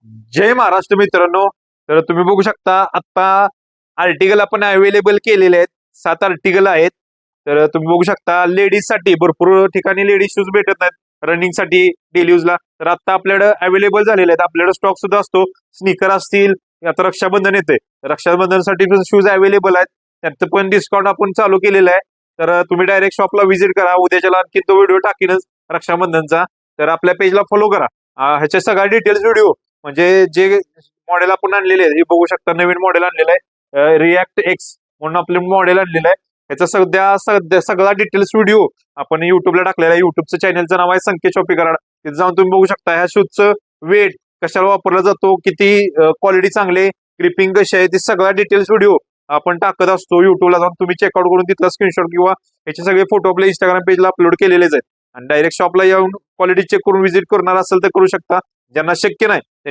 जय महाराष्ट्र मित्रांनो. तर तुम्ही बघू शकता आता आर्टिकल आपण अवेलेबल केलेले आहेत. 7 आर्टिकल आहेत. तर तुम्ही बघू शकता लेडीज साठी भरपूर ठिकाणी लेडीज शूज भेटत नाहीत रनिंग साठी डेली यूजला. तर आता आपल्याकडे अवेलेबल झालेले आहेत. आपल्याकडे स्टॉक सुद्धा असतो. स्निकर असतील. आता रक्षाबंधन येते. रक्षाबंधनसाठी शूज अवेलेबल आहेत. त्यात पण डिस्काउंट आपण चालू केलेला आहे. तर तुम्ही डायरेक्ट शॉपला व्हिजिट करा. उद्याच्याला आणखी तो व्हिडिओ टाकीनच रक्षाबंधनचा. तर आपल्या पेजला फॉलो करा. ह्याचे सगळ्या डिटेल्स व्हिडिओ म्हणजे जे मॉडेल आपण आणलेले आहे हे बघू शकता. नवीन मॉडेल आणलेलं आहे रिॲक्ट एक्स म्हणून आपले मॉडेल आणलेलं आहे. ह्याचा सगळा डिटेल्स व्हिडिओ आपण युट्यूबला टाकलेला आहे. युट्यूबचं चॅनलचं नाव आहे संकेत शॉपी कराड. तिथे जाऊन तुम्ही बघू शकता ह्या शूजचं वेट कशाला वापरला जातो, किती क्वालिटी चांगली, ग्रिपिंग कशी आहे, ते सगळा डिटेल्स व्हिडिओ आपण टाकत असतो. युट्यूबला जाऊन तुम्ही चेकआउट करून तिथला स्क्रीनशॉट किंवा याचे सगळे फोटो आपल्या इंस्टाग्राम पेजला अपलोड केलेलेच आहेत. आणि डायरेक्ट शॉपला येऊन क्वालिटी चेक करून व्हिजिट करणार असेल तर करू शकता. ज्यांना शक्य नाही